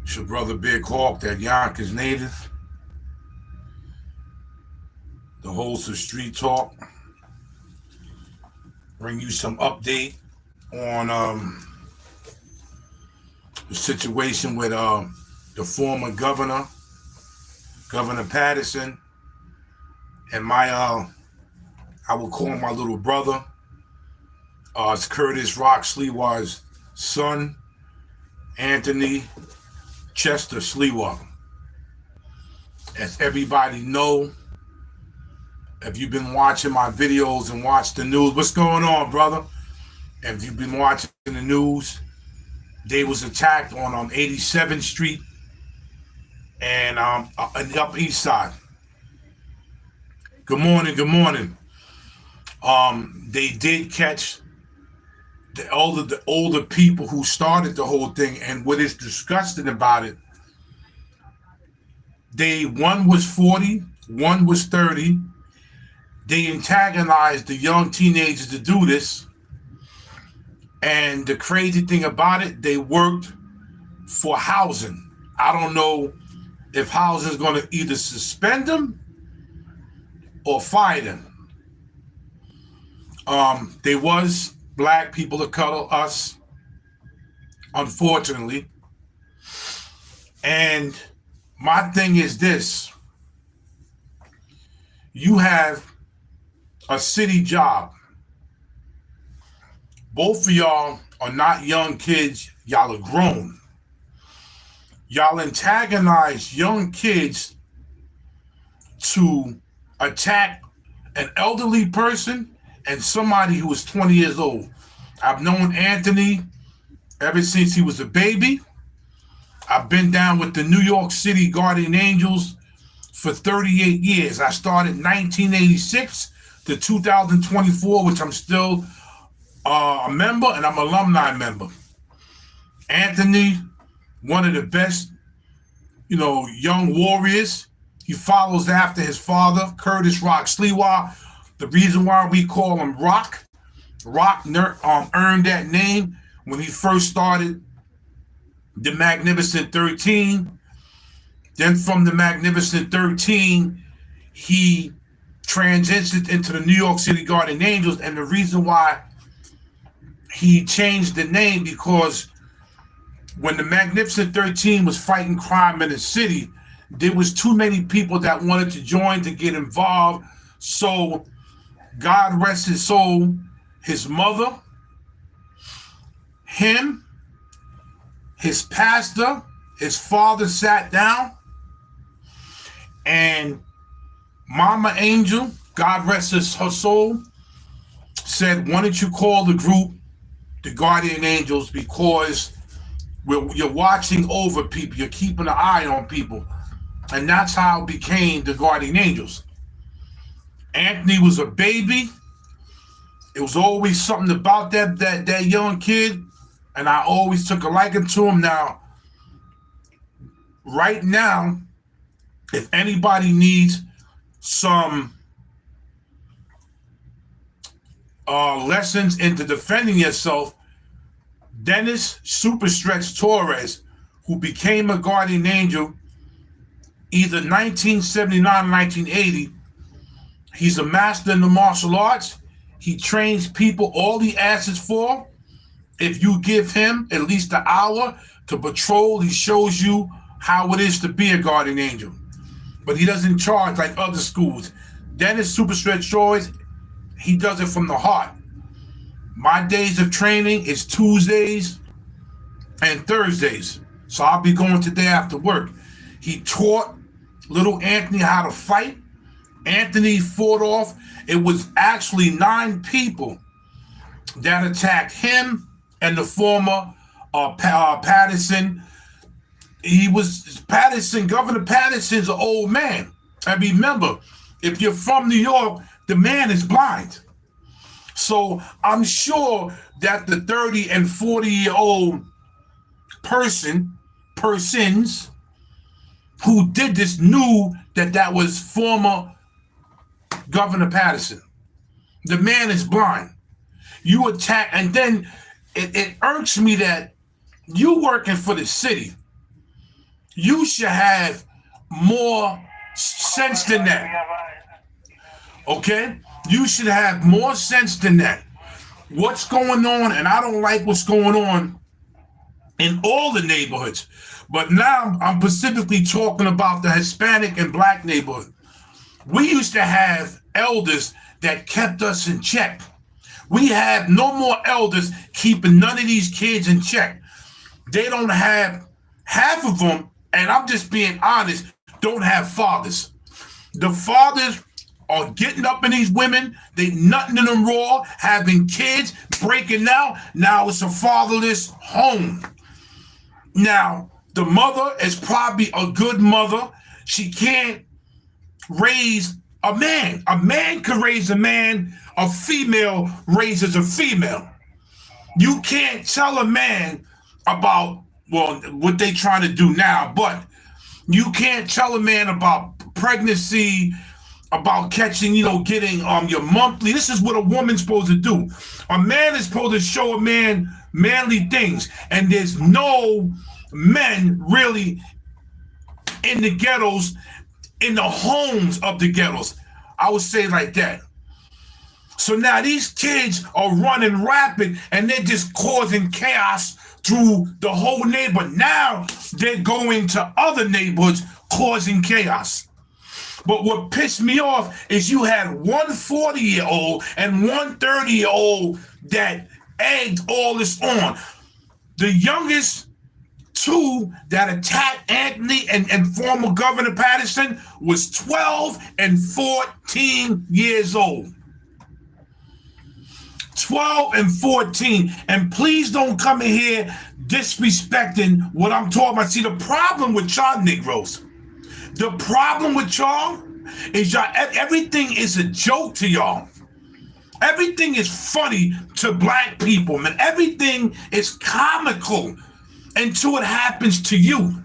It's your brother Big Hawk, that Yonkers native, the host of Street Talk. Bring you some update on the situation with the former governor, Governor Paterson, and I would call him my little brother. It's Curtis Rock Sliwa's son, Anthony Chester Sliwa. As everybody know, if you've been watching my videos and watched the news, what's going on, brother? If you've been watching the news, they was attacked on 87th Street and on the Upper East Side. Good morning, good morning. They did catch the older people who started the whole thing, and what is disgusting about it, one was 40, one was 30. They antagonized the young teenagers to do this, and the crazy thing about it, they worked for housing. I don't know if housing is going to either suspend them or fire them. There was black people of color, us, unfortunately. And my thing is this: you have a city job. Both of y'all are not young kids, y'all are grown. Y'all antagonize young kids to attack an elderly person and somebody who is 20 years old. I've known Anthony ever since he was a baby. I've been down with the New York City Guardian Angels for 38 years. I started 1986 to 2024, which I'm still a member, and I'm an alumni member. Anthony, one of the best, young warriors. He follows after his father, Curtis Rock Sliwa. The reason why we call him Rock earned that name when he first started the Magnificent 13. Then from the Magnificent 13, he transitioned into the New York City Guardian Angels. And the reason why he changed the name, because when the Magnificent 13 was fighting crime in the city, there was too many people that wanted to join, to get involved. So God rest his soul, his mother, him, his pastor, his father sat down, and Mama Angel, God rest her soul, said, why don't you call the group the Guardian Angels, because you're watching over people, you're keeping an eye on people. And that's how it became the Guardian Angels. Anthony was a baby. It was always something about that young kid, and I always took a liking to him. Now, right now, if anybody needs some lessons into defending yourself, Dennis Super Stretch Torres, who became a Guardian Angel either 1979 or 1980, he's a master in the martial arts. He trains people. All he asks for, if you give him at least an hour to patrol, he shows you how it is to be a Guardian Angel. But he doesn't charge like other schools. Dennis Super Stretch Torres, he does it from the heart. My days of training is Tuesdays and Thursdays. So I'll be going today after work. He taught little Anthony how to fight. Anthony fought off. It was actually 9 people that attacked him and the former Paterson. Governor Paterson's an old man. And remember, if you're from New York, the man is blind. So I'm sure that the 30 and 40-year-old persons who did this knew that was former Governor Paterson. The man is blind. You attack, and then it irks me that you working for the city. You should have more sense than that. Okay? You should have more sense than that. What's going on, and I don't like what's going on in all the neighborhoods. But now I'm specifically talking about the Hispanic and black neighborhood. We used to have elders that kept us in check. We have no more elders keeping none of these kids in check. They don't have, half of them, and I'm just being honest, don't have fathers. The fathers are getting up in these women, they nutting in them raw, having kids, breaking out. Now it's a fatherless home. Now, the mother is probably a good mother. She can't raise a man. A man can raise a man. A female raises a female. You can't tell a man about, well, what they trying to do now, but you can't tell a man about pregnancy, about catching, getting your monthly. This is what a woman's supposed to do. A man is supposed to show a man manly things, and there's no men really in the ghettos, in the homes of the ghettos. I would say like that. So now these kids are running rapid and they're just causing chaos through the whole neighborhood. Now they're going to other neighborhoods causing chaos. But what pissed me off is you had one 40-year-old and one 30-year-old that egged all this on. The youngest two that attacked Anthony and former Governor Paterson was 12 and 14 years old. 12 and 14. And please don't come in here disrespecting what I'm talking about. See, the problem with y'all Negroes, the problem with y'all is everything is a joke to y'all. Everything is funny to black people, man. Everything is comical until it happens to you.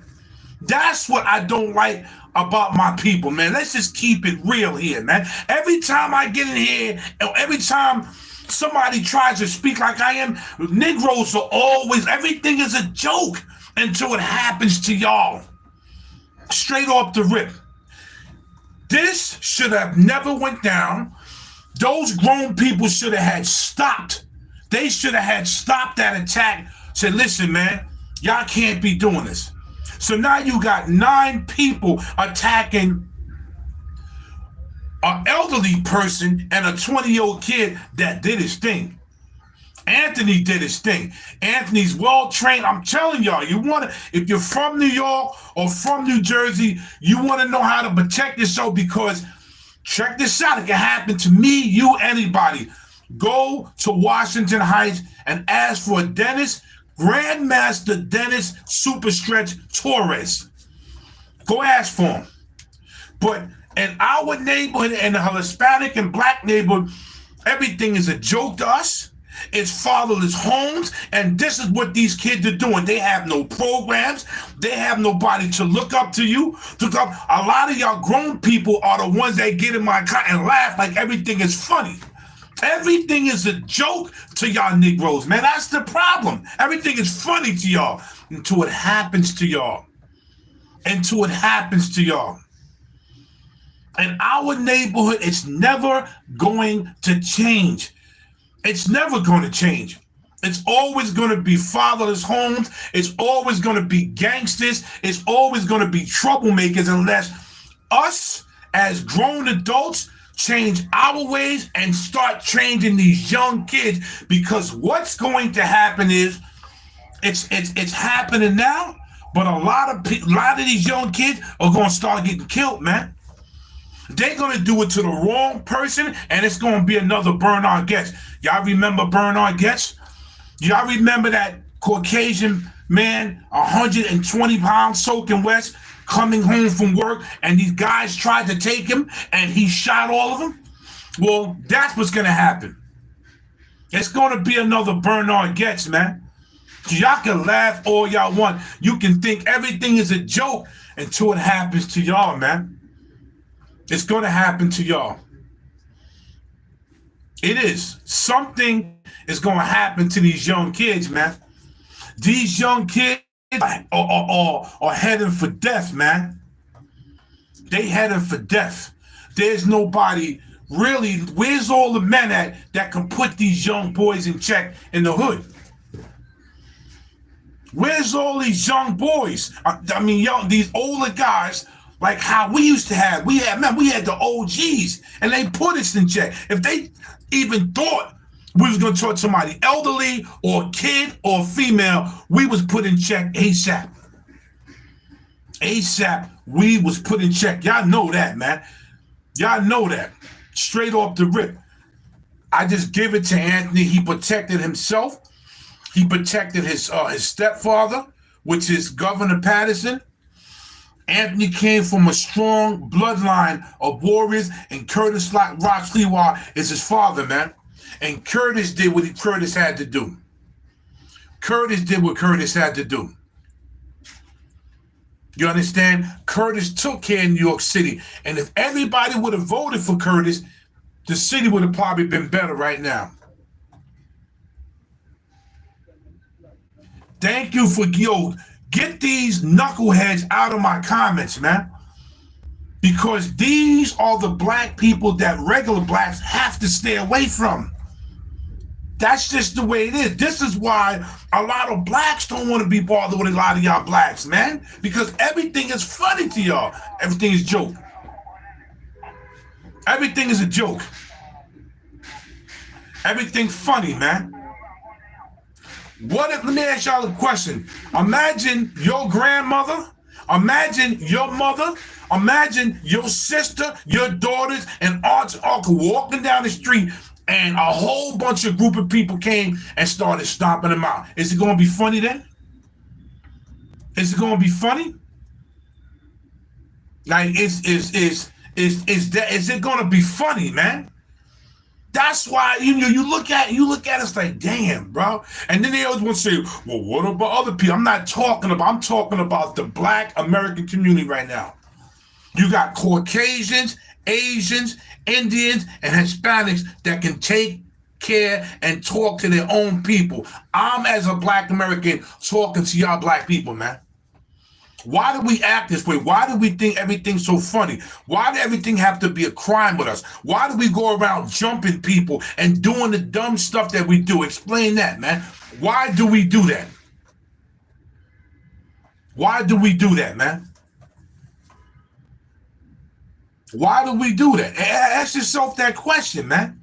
That's what I don't like about my people, man. Let's just keep it real here, man. Every time I get in here, every time somebody tries to speak like I am, Negroes are always, everything is a joke until it happens to y'all. Straight off the rip. This should have never went down. Those grown people should have had stopped. They should have had stopped that attack. Said, listen, man, y'all can't be doing this. So now you got 9 people attacking an elderly person and a 20-year-old kid that did his thing. Anthony did his thing. Anthony's well trained. I'm telling y'all, if you're from New York or from New Jersey, you want to know how to protect yourself, because check this out. It can happen to me, you, anybody. Go to Washington Heights and ask for Dennis, Grandmaster Dennis Super Stretch Torres. Go ask for him. But in our neighborhood, in the Hispanic and black neighborhood, everything is a joke to us. It's fatherless homes, and this is what these kids are doing. They have no programs. They have nobody to look up to you. A lot of y'all grown people are the ones that get in my car and laugh like everything is funny. Everything is a joke to y'all Negroes, man. That's the problem. Everything is funny to y'all until it happens to y'all. Until it happens to y'all. In our neighborhood, it's never going to change. It's never going to change. It's always going to be fatherless homes. It's always going to be gangsters. It's always going to be troublemakers unless us as grown adults change our ways and start changing these young kids. Because what's going to happen is it's happening now, but a lot of these young kids are going to start getting killed, man. They're going to do it to the wrong person, and it's going to be another Bernard Getz. Y'all remember Bernard Getz? Y'all remember that Caucasian man, 120 pounds, soaking wet, coming home from work, and these guys tried to take him, and he shot all of them? Well, that's what's going to happen. It's going to be another Bernard Getz, man. Y'all can laugh all y'all want. You can think everything is a joke until it happens to y'all, man. It's going to happen to y'all. It is. Something is going to happen to these young kids, man. These young kids or heading for death, man. They heading for death. There's nobody really. Where's all the men at that can put these young boys in check in the hood? Where's all these young boys? I mean, these older guys, like how we used to have. We had the OGs, and they put us in check. If they even thought we was gonna talk to somebody elderly or kid or female, we was put in check ASAP. ASAP, we was put in check. Y'all know that, man. Y'all know that. Straight off the rip. I just give it to Anthony. He protected himself. He protected his stepfather, which is Governor Paterson. Anthony came from a strong bloodline of warriors, and Curtis Rock Sliwa is his father, man. And Curtis did what Curtis had to do. Curtis did what Curtis had to do. You understand? Curtis took care of New York City. And if everybody would have voted for Curtis, the city would have probably been better right now. Thank you for, get these knuckleheads out of my comments, man. Because these are the black people that regular blacks have to stay away from. That's just the way it is. This is why a lot of blacks don't want to be bothered with a lot of y'all blacks, man. Because everything is funny to y'all. Everything is joke. Everything is a joke. Everything's funny, man. Let me ask y'all a question. Imagine your grandmother, imagine your mother, imagine your sister, your daughters, and aunts and uncle walking down the street, and a whole bunch of group of people came and started stomping them out. Is it going to be funny then? Is it going to be funny? Like, is it going to be funny, man? That's why you look at us like, damn, bro. And then they always want to say, well, what about other people? I'm talking about the black American community right now. You got Caucasians, Asians, Indians, and Hispanics that can take care and talk to their own people. I'm, as a black American, talking to y'all black people, man. Why do we act this way? Why do we think everything's so funny? Why do everything have to be a crime with us? Why do we go around jumping people and doing the dumb stuff that we do? Explain that, man. Why do we do that? Why do we do that, man? Why do we do that? Ask yourself that question, man.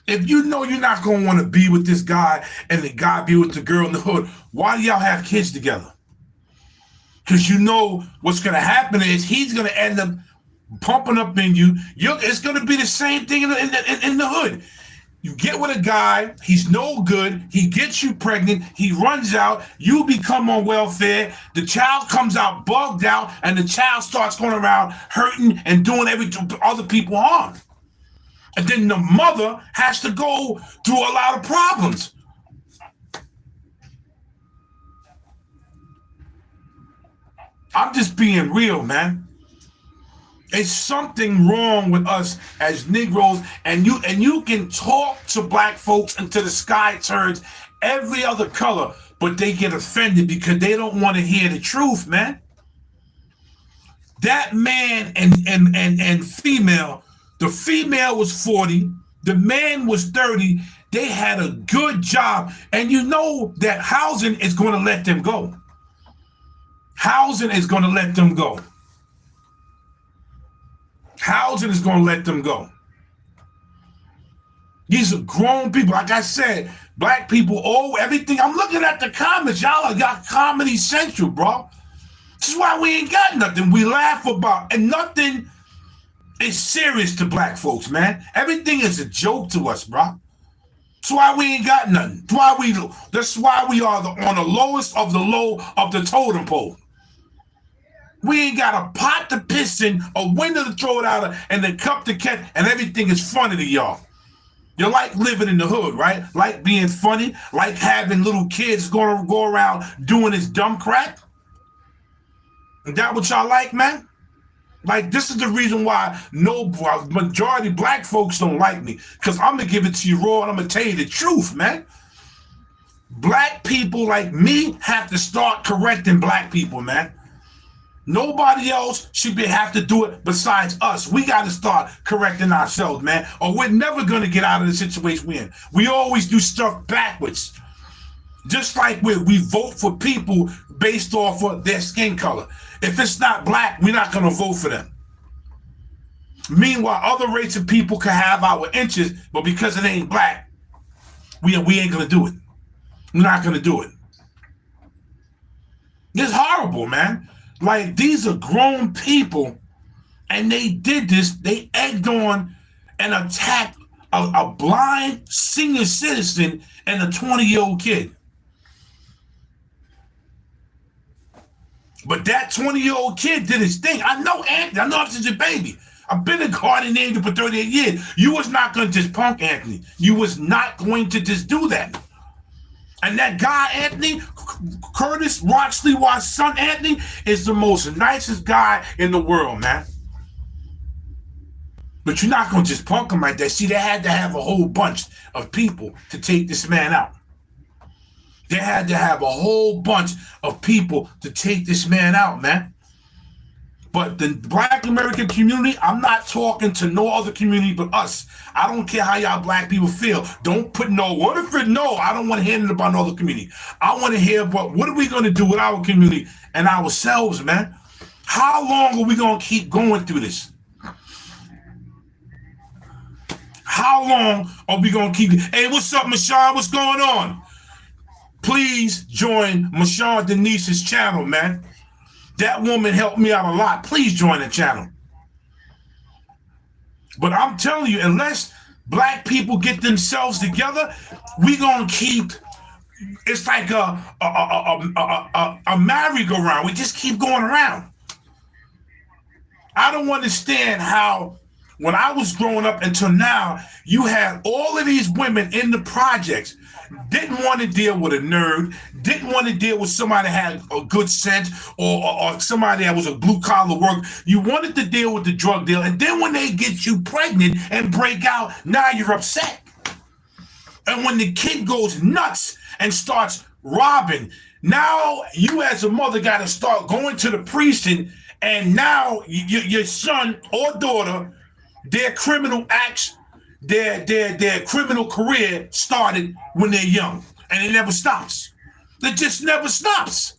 If you know you're not going to want to be with this guy and the guy be with the girl in the hood, why do y'all have kids together? Because you know what's going to happen is he's going to end up pumping up in you. It's going to be the same thing in the hood. You get with a guy, he's no good, he gets you pregnant, he runs out, you become on welfare, the child comes out bugged out, and the child starts going around hurting and doing other people harm. And then the mother has to go through a lot of problems. I'm just being real, man. It's something wrong with us as Negroes, and you can talk to black folks until the sky turns every other color, but they get offended because they don't want to hear the truth, man. That man and female, the female was 40, the man was 30. They had a good job, and you know that housing is going to let them go. Housing is going to let them go. Housing is going to let them go. These are grown people. Like I said, black people, everything. I'm looking at the comments. Y'all got Comedy Central, bro. This is why we ain't got nothing we laugh about. And nothing is serious to black folks, man. Everything is a joke to us, bro. That's why we ain't got nothing. That's why we are on the lowest of the low of the totem pole. We ain't got a pot to piss in, a window to throw it out of, and a cup to catch, and everything is funny to y'all. You like living in the hood, right? Like being funny, like having little kids go around doing this dumb crap. Is that what y'all like, man? Like, this is the reason why majority black folks don't like me, because I'm going to give it to you raw, and I'm going to tell you the truth, man. Black people like me have to start correcting black people, man. Nobody else should have to do it besides us. We got to start correcting ourselves, man, or we're never going to get out of the situation we're in. We always do stuff backwards. Just like we vote for people based off of their skin color. If it's not black, we're not going to vote for them. Meanwhile, other races of people can have our interests, but because it ain't black, we ain't going to do it. We're not going to do it. It's horrible, man. Like, these are grown people, and they did this. They egged on and attacked a blind senior citizen and a 20-year-old kid. But that 20-year-old kid did his thing. I know Anthony. I know him since a baby. I've been a guardian angel for 38 years. You was not going to just punk Anthony. You was not going to just do that. And that guy, Anthony, Curtis Rockley Watt's son, Anthony, is the most nicest guy in the world, man. But you're not going to just punk him like that. See, they had to have a whole bunch of people to take this man out. They had to have a whole bunch of people to take this man out, man. But the black American community, I'm not talking to no other community but us. I don't care how y'all black people feel. Don't put no, what if it no? I don't want to hear it about no other community. I want to hear about what are we going to do with our community and ourselves, man? How long are we going to keep going through this? How long are we going to keep? Hey, what's up, Michelle? What's going on? Please join Michelle Denise's channel, man. That woman helped me out a lot. Please join the channel. But I'm telling you, unless black people get themselves together, we gonna keep. It's like a merry-go-round. We just keep going around. I don't understand how, when I was growing up until now, you had all of these women in the projects. Didn't want to deal with a nerd, didn't want to deal with somebody that had a good sense or somebody that was a blue collar work. You wanted to deal with the drug deal, and then when they get you pregnant and break out, now you're upset. And when the kid goes nuts and starts robbing, now you as a mother got to start going to the precinct, and now your son or daughter, their criminal acts, their criminal career started when they're young, and it never stops. It just never stops.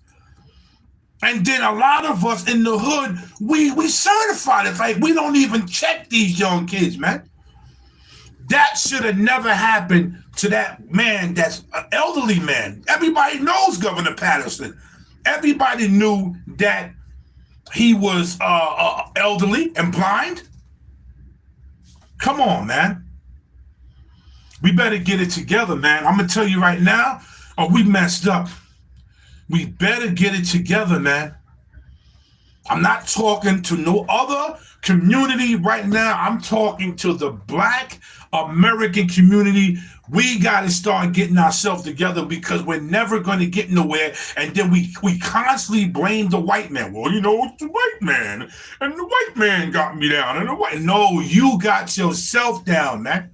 And then a lot of us in the hood, we certified it. Like, we don't even check these young kids, man. That should have never happened to that man that's an elderly man. Everybody knows Governor Paterson. Everybody knew that he was elderly and blind. Come on, man. We better get it together, man. I'm going to tell you right now, we messed up. We better get it together, man. I'm not talking to no other community right now. I'm talking to the black American community. We got to start getting ourselves together, because we're never going to get nowhere. And then we constantly blame the white man. Well, you know, it's the white man, and the white man got me down. And the white, no, you got yourself down, man.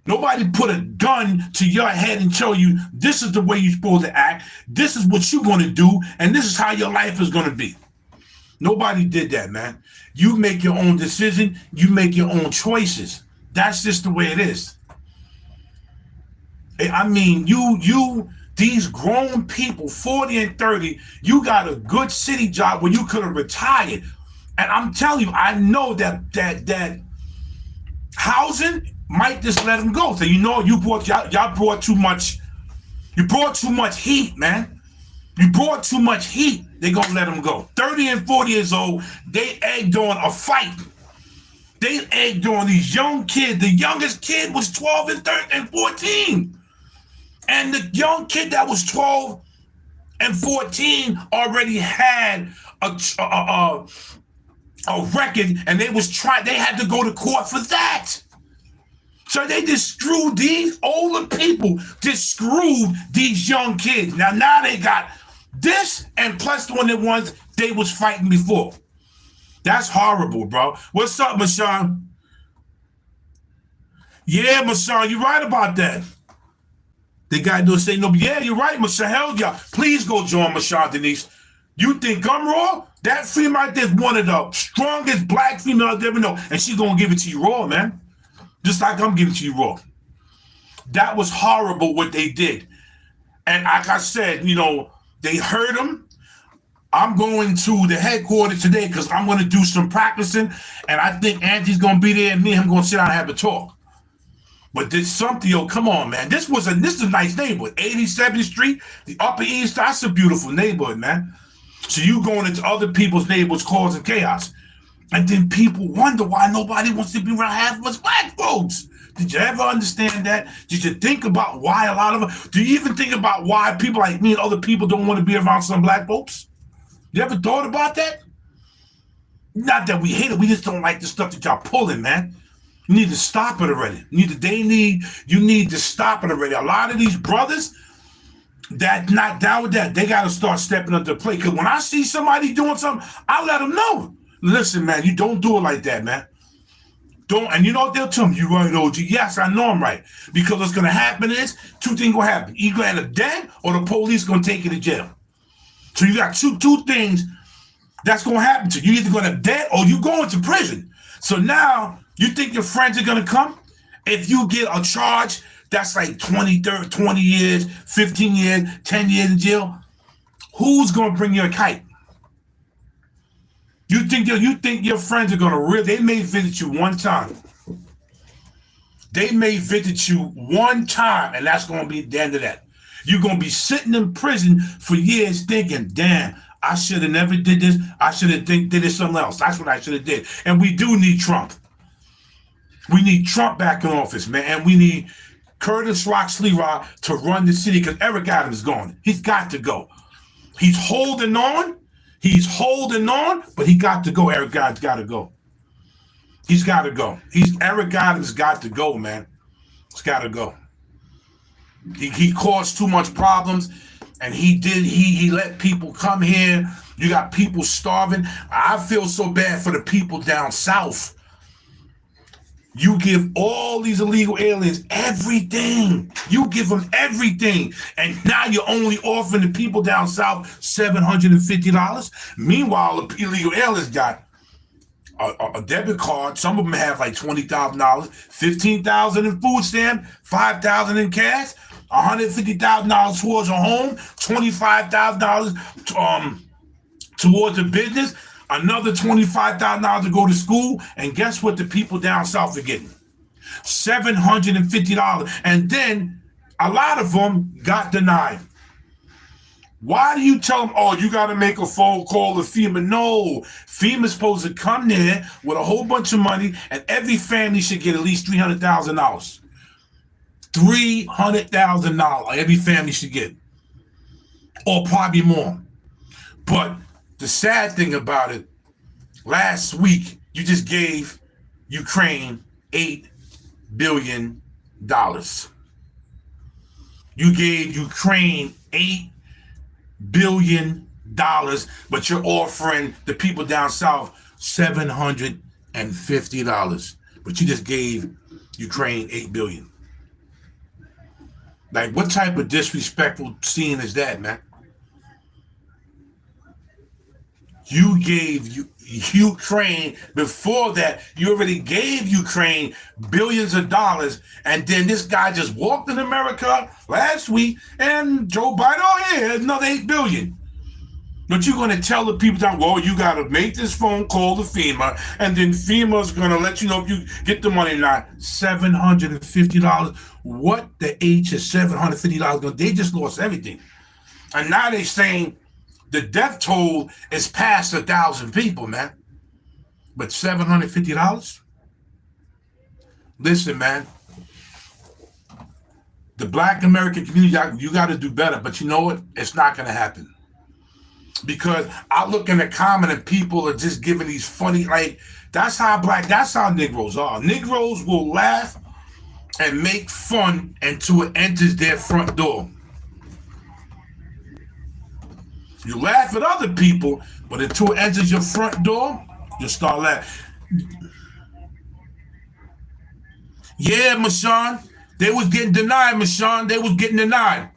Nobody put a gun to your head and tell you this is the way you're supposed to act. This is what you're going to do, and this is how your life is going to be. Nobody did that, man. You make your own decision. You make your own choices. That's just the way it is. I mean, these grown people, 40 and 30, you got a good city job where you could have retired. And I'm telling you, I know that housing might just let them go. So, you know, y'all brought too much. You brought too much heat, man. You brought too much heat. They're going to let them go. 30 and 40 years old, they egged on a fight. They egged on these young kids. The youngest kid was 12 and 13 and 14. And the young kid that was 12 and 14 already had a record, and they had to go to court for that. So they just screwed these older people, just screwed these young kids. Now they got this, and plus the ones they was fighting before. That's horrible, bro. What's up, Mashawn? Yeah, Mashawn, you're right about that. They got to say no. Yeah, you're right, Michelle. Hell yeah. Please go join Michelle Denise. You think I'm raw? That female right there is one of the strongest black females I've ever known. And she's going to give it to you raw, man. Just like I'm giving it to you raw. That was horrible what they did. And like I said, they hurt him. I'm going to the headquarters today because I'm going to do some practicing. And I think Auntie's going to be there and me and him going to sit down and have a talk. But this something, come on, man. This is a nice neighborhood. 87th Street, the Upper East Side. That's a beautiful neighborhood, man. So you going into other people's neighborhoods causing chaos. And then people wonder why nobody wants to be around half of us black folks. Did you ever understand that? Did you think about why a lot of them? Do you even think about why people like me and other people don't want to be around some black folks? You ever thought about that? Not that we hate it. We just don't like the stuff that y'all pulling, man. You need to stop it already. You need to stop it already. A lot of these brothers that not down with that, they got to start stepping up to the plate. Because when I see somebody doing something, I let them know. Listen, man, you don't do it like that, man. Don't, and you know what they'll tell me? You right, OG. Yes, I know I'm right. Because what's going to happen is, two things will happen. Either you're going to dead or the police going to take you to jail. So you got two things that's going to happen to you. You're either going to dead or you going to prison. So now, you think your friends are going to come? If you get a charge that's like 20 years, 15 years, 10 years in jail, who's going to bring you a kite? You think your friends are going to really, they may visit you one time. They may visit you one time, and that's going to be the end of that. You're going to be sitting in prison for years thinking, damn, I should have never did this. I should have did it something else. That's what I should have did. And we do need Trump. We need Trump back in office, man. And we need Curtis Rock to run the city because Eric Adams is gone. He's got to go. He's holding on. But he got to go. Eric Adams got to go. He's got to go. Eric Adams got to go, man. He's got to go. He caused too much problems, and he let people come here. You got people starving. I feel so bad for the people down south. You give all these illegal aliens everything. You give them everything. And now you're only offering the people down south $750. Meanwhile, the illegal aliens got a debit card. Some of them have like $20,000, $15,000 in food stamp, $5,000 in cash, $150,000 towards a home, $25,000 towards a business, another $25,000 to go to school, and guess what the people down south are getting? $750. And then a lot of them got denied. Why do you tell them, oh, you got to make a phone call to FEMA? No, FEMA's supposed to come there with a whole bunch of money, and every family should get at least $300,000. $300,000 every family should get, or probably more. But the sad thing about it, last week, you just gave Ukraine $8 billion. You gave Ukraine $8 billion, but you're offering the people down south $750. But you just gave Ukraine $8 billion. Like, what type of disrespectful scene is that, man? You gave Ukraine, before that, you already gave Ukraine billions of dollars, and then this guy just walked in America last week, and Joe Biden, oh yeah, another $8 billion. But you're going to tell the people down, well, you got to make this phone call to FEMA, and then FEMA's going to let you know if you get the money or not. $750. What the H is $750? They just lost everything. And now they're saying the death toll is past 1,000 people, man. But $750? Listen, man. The Black American community, you got to do better. But you know what? It's not going to happen. Because I look in the comment and people are just giving these funny, like, that's how Negroes are. Negroes will laugh and make fun until it enters their front door. You laugh at other people, but until it enters your front door, you start laughing. Yeah, Mashawn, They was getting denied, Mashawn. They was getting denied.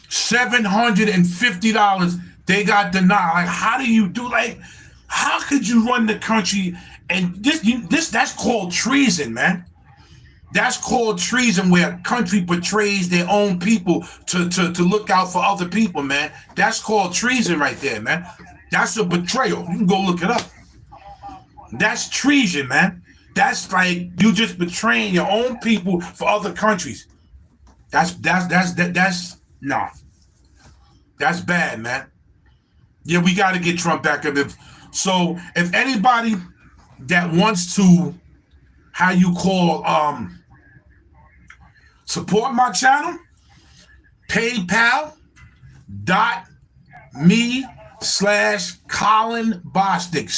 $750 they got denied. Like, how do you do, like, how could you run the country and that's called treason, man. That's called treason, where a country betrays their own people to look out for other people, man. That's called treason right there, man. That's a betrayal. You can go look it up. That's treason, man. That's like you just betraying your own people for other countries. That's nah. That's bad, man. Yeah, we got to get Trump back up. So if anybody that wants to, how you call, support my channel, PayPal.me/Colin Bostic,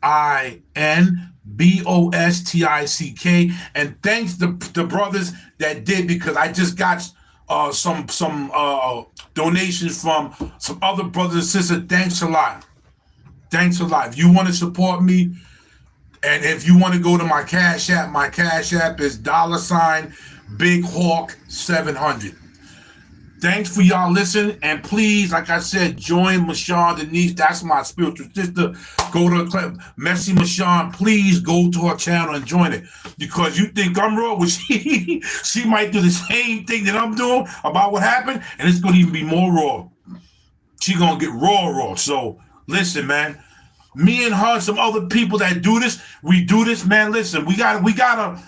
COLINBOSTICK. And thanks to the brothers that did, because I just got some donations from some other brothers and sisters. Thanks a lot. Thanks a lot. If you want to support me, and if you want to go to my Cash App is $BigHawk700. Thanks for y'all listening, and please, like I said, join Mashawn Denise. That's my spiritual sister. Go to Messy Mashawn. Please go to her channel and join it, because you think I'm raw, well, she might do the same thing that I'm doing about what happened, and it's gonna even be more raw. She gonna get raw. So listen, man. Me and her, some other people that do this, we do this, man. Listen, we gotta.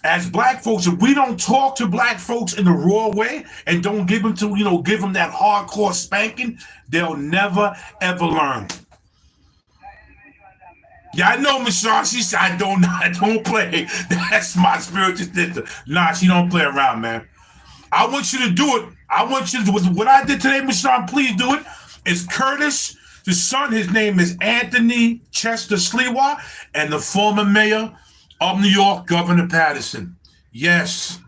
As black folks, if we don't talk to black folks in the raw way and don't give them that hardcore spanking, they'll never ever learn. Yeah, I know, Miss Shaw. She said, I don't play. That's my spiritual sister. Nah, she don't play around, man. I want you to do it. I want you to do it. What I did today, Miss Shaw, please do it. It's Curtis. The son, his name is Anthony Chester Sliwa, and the former mayor of New York, Governor Paterson. Yes.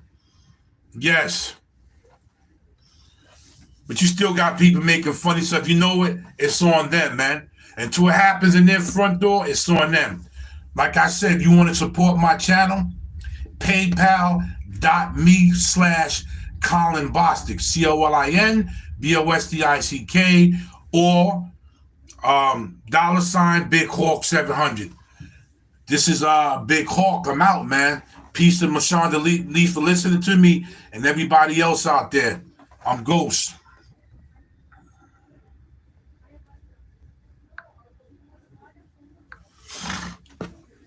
But you still got people making funny stuff. You know it? It's on them, man. Until it happens in their front door, it's on them. Like I said, you want to support my channel? PayPal.me/Colin Bostic, COLINBOSTICK, or $BigHawk700. This is Big Hawk. I'm out, man. Peace to Mashawn Lee for listening to me, and everybody else out there. I'm Ghost.